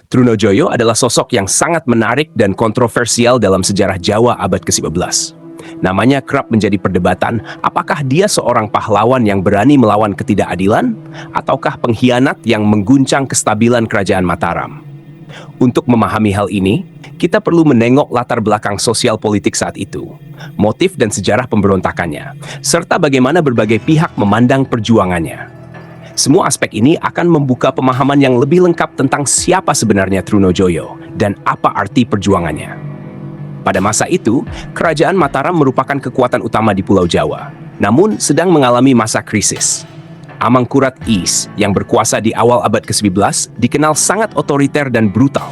Trunojoyo adalah sosok yang sangat menarik dan kontroversial dalam sejarah Jawa abad ke-11. Namanya kerap menjadi perdebatan, apakah dia seorang pahlawan yang berani melawan ketidakadilan, ataukah pengkhianat yang mengguncang kestabilan kerajaan Mataram. Untuk memahami hal ini, kita perlu menengok latar belakang sosial politik saat itu, motif dan sejarah pemberontakannya, serta bagaimana berbagai pihak memandang perjuangannya. Semua aspek ini akan membuka pemahaman yang lebih lengkap tentang siapa sebenarnya Trunojoyo dan apa arti perjuangannya. Pada masa itu, kerajaan Mataram merupakan kekuatan utama di Pulau Jawa, namun sedang mengalami masa krisis. Amangkurat Is yang berkuasa di awal abad ke-11 dikenal sangat otoriter dan brutal.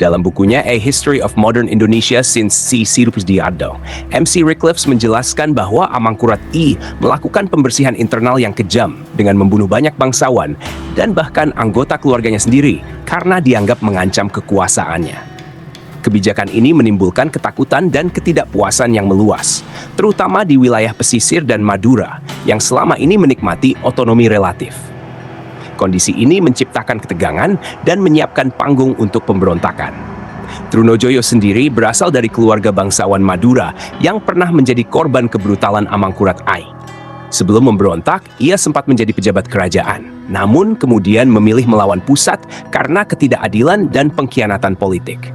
Dalam bukunya A History of Modern Indonesia Since C. Sirupsdiardo, MC Rickliffs menjelaskan bahwa Amangkurat I melakukan pembersihan internal yang kejam dengan membunuh banyak bangsawan dan bahkan anggota keluarganya sendiri karena dianggap mengancam kekuasaannya. Kebijakan ini menimbulkan ketakutan dan ketidakpuasan yang meluas, terutama di wilayah pesisir dan Madura yang selama ini menikmati otonomi relatif. Kondisi ini menciptakan ketegangan dan menyiapkan panggung untuk pemberontakan. Trunojoyo sendiri berasal dari keluarga bangsawan Madura yang pernah menjadi korban kebrutalan Amangkurat I. Sebelum memberontak, ia sempat menjadi pejabat kerajaan, namun kemudian memilih melawan pusat karena ketidakadilan dan pengkhianatan politik.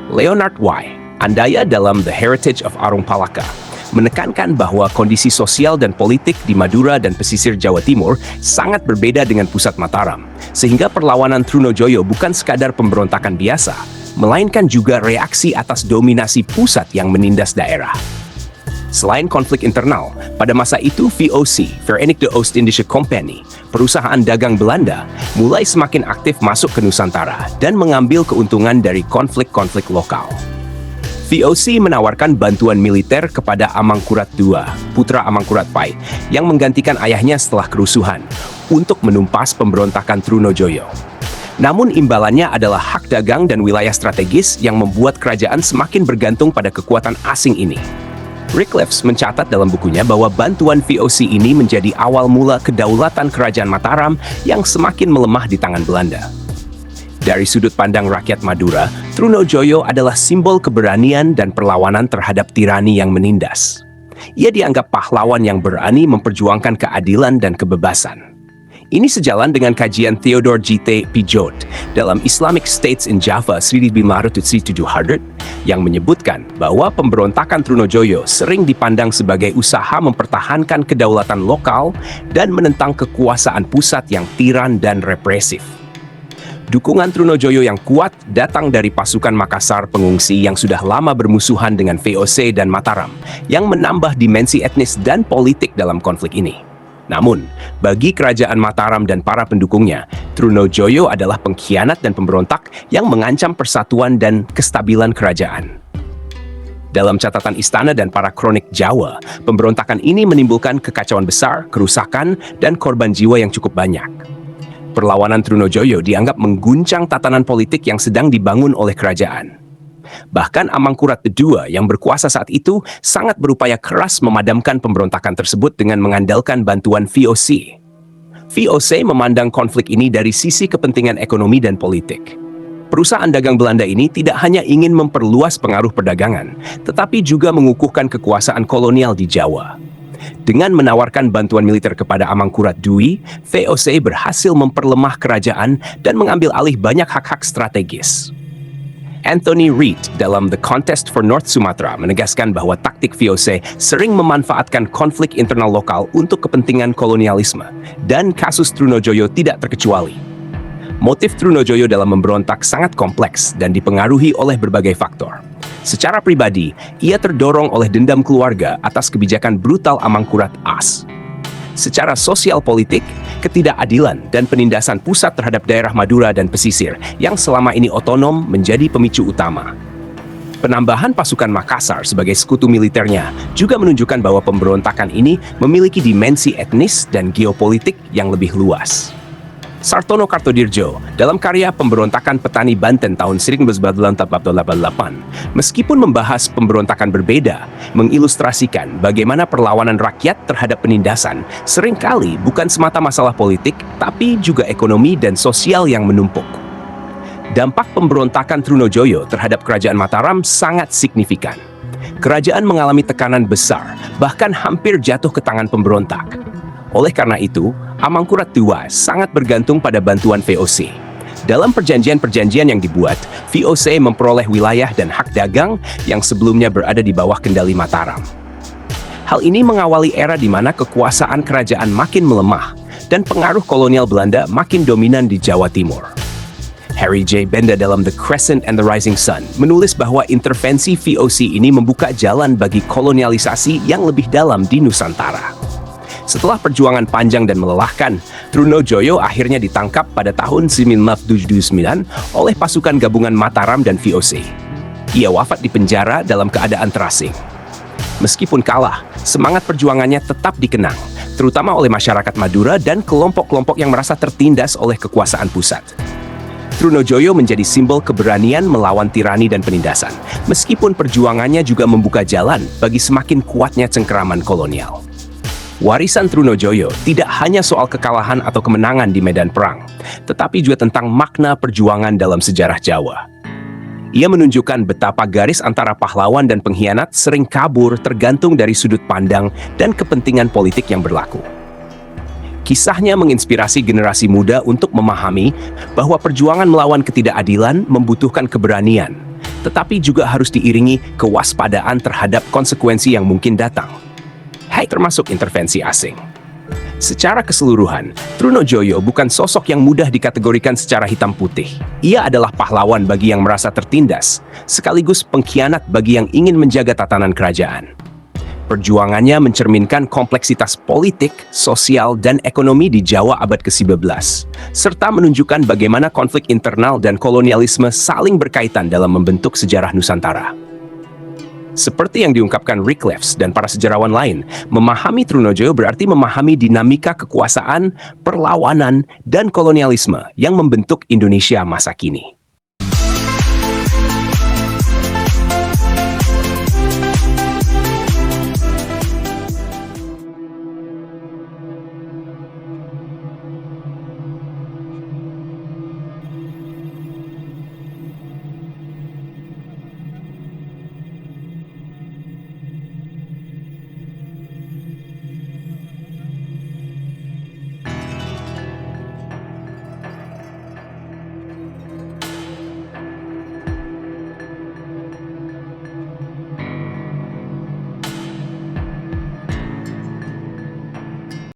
Leonard Y. Andaya dalam The Heritage of Arung Palaka menekankan bahwa kondisi sosial dan politik di Madura dan pesisir Jawa Timur sangat berbeda dengan pusat Mataram, sehingga perlawanan Trunojoyo bukan sekadar pemberontakan biasa, melainkan juga reaksi atas dominasi pusat yang menindas daerah. Selain konflik internal, pada masa itu VOC, Verenigde Oost-Indische Compagnie, perusahaan dagang Belanda, mulai semakin aktif masuk ke Nusantara dan mengambil keuntungan dari konflik-konflik lokal. VOC menawarkan bantuan militer kepada Amangkurat II, putra Amangkurat Pai, yang menggantikan ayahnya setelah kerusuhan, untuk menumpas pemberontakan Trunojoyo. Namun imbalannya adalah hak dagang dan wilayah strategis yang membuat kerajaan semakin bergantung pada kekuatan asing ini. Rickliffs mencatat dalam bukunya bahwa bantuan VOC ini menjadi awal mula kedaulatan kerajaan Mataram yang semakin melemah di tangan Belanda. Dari sudut pandang rakyat Madura, Trunojoyo adalah simbol keberanian dan perlawanan terhadap tirani yang menindas. Ia dianggap pahlawan yang berani memperjuangkan keadilan dan kebebasan. Ini sejalan dengan kajian Theodore G.T. Pijot dalam Islamic States in Java 1507 yang menyebutkan bahwa pemberontakan Trunojoyo sering dipandang sebagai usaha mempertahankan kedaulatan lokal dan menentang kekuasaan pusat yang tiran dan represif. Dukungan Trunojoyo yang kuat datang dari pasukan Makassar pengungsi yang sudah lama bermusuhan dengan VOC dan Mataram, yang menambah dimensi etnis dan politik dalam konflik ini. Namun, bagi kerajaan Mataram dan para pendukungnya, Trunojoyo adalah pengkhianat dan pemberontak yang mengancam persatuan dan kestabilan kerajaan. Dalam catatan istana dan para kronik Jawa, pemberontakan ini menimbulkan kekacauan besar, kerusakan, dan korban jiwa yang cukup banyak. Perlawanan Trunojoyo dianggap mengguncang tatanan politik yang sedang dibangun oleh kerajaan. Bahkan Amangkurat II yang berkuasa saat itu sangat berupaya keras memadamkan pemberontakan tersebut dengan mengandalkan bantuan VOC. VOC memandang konflik ini dari sisi kepentingan ekonomi dan politik. Perusahaan dagang Belanda ini tidak hanya ingin memperluas pengaruh perdagangan, tetapi juga mengukuhkan kekuasaan kolonial di Jawa. Dengan menawarkan bantuan militer kepada Amangkurat II, VOC berhasil memperlemah kerajaan dan mengambil alih banyak hak-hak strategis. Anthony Reid dalam The Contest for North Sumatra menegaskan bahwa taktik VOC sering memanfaatkan konflik internal lokal untuk kepentingan kolonialisme, dan kasus Trunojoyo tidak terkecuali. Motif Trunojoyo dalam memberontak sangat kompleks dan dipengaruhi oleh berbagai faktor. Secara pribadi, ia terdorong oleh dendam keluarga atas kebijakan brutal Amangkurat As. Secara sosial politik, ketidakadilan dan penindasan pusat terhadap daerah Madura dan pesisir yang selama ini otonom menjadi pemicu utama. Penambahan pasukan Makassar sebagai sekutu militernya juga menunjukkan bahwa pemberontakan ini memiliki dimensi etnis dan geopolitik yang lebih luas. Sartono Kartodirjo dalam karya Pemberontakan Petani Banten tahun 1988, meskipun membahas pemberontakan berbeda, mengilustrasikan bagaimana perlawanan rakyat terhadap penindasan seringkali bukan semata masalah politik, tapi juga ekonomi dan sosial yang menumpuk. Dampak pemberontakan Trunojoyo terhadap Kerajaan Mataram sangat signifikan. Kerajaan mengalami tekanan besar, bahkan hampir jatuh ke tangan pemberontak. Oleh karena itu, Amangkurat II sangat bergantung pada bantuan VOC. Dalam perjanjian-perjanjian yang dibuat, VOC memperoleh wilayah dan hak dagang yang sebelumnya berada di bawah kendali Mataram. Hal ini mengawali era di mana kekuasaan kerajaan makin melemah dan pengaruh kolonial Belanda makin dominan di Jawa Timur. Harry J. Benda dalam The Crescent and the Rising Sun menulis bahwa intervensi VOC ini membuka jalan bagi kolonialisasi yang lebih dalam di Nusantara. Setelah perjuangan panjang dan melelahkan, Trunojoyo akhirnya ditangkap pada tahun 1979 oleh pasukan gabungan Mataram dan VOC. Ia wafat di penjara dalam keadaan terasing. Meskipun kalah, semangat perjuangannya tetap dikenang, terutama oleh masyarakat Madura dan kelompok-kelompok yang merasa tertindas oleh kekuasaan pusat. Trunojoyo menjadi simbol keberanian melawan tirani dan penindasan, meskipun perjuangannya juga membuka jalan bagi semakin kuatnya cengkeraman kolonial. Warisan Trunojoyo tidak hanya soal kekalahan atau kemenangan di medan perang, tetapi juga tentang makna perjuangan dalam sejarah Jawa. Ia menunjukkan betapa garis antara pahlawan dan pengkhianat sering kabur tergantung dari sudut pandang dan kepentingan politik yang berlaku. Kisahnya menginspirasi generasi muda untuk memahami bahwa perjuangan melawan ketidakadilan membutuhkan keberanian, tetapi juga harus diiringi kewaspadaan terhadap konsekuensi yang mungkin datang, termasuk intervensi asing. Secara keseluruhan, Trunojoyo bukan sosok yang mudah dikategorikan secara hitam putih. Ia adalah pahlawan bagi yang merasa tertindas, sekaligus pengkhianat bagi yang ingin menjaga tatanan kerajaan. Perjuangannya mencerminkan kompleksitas politik, sosial, dan ekonomi di Jawa abad ke-19, serta menunjukkan bagaimana konflik internal dan kolonialisme saling berkaitan dalam membentuk sejarah Nusantara. Seperti yang diungkapkan Rick Lefs dan para sejarawan lain, memahami Trunojoyo berarti memahami dinamika kekuasaan, perlawanan, dan kolonialisme yang membentuk Indonesia masa kini.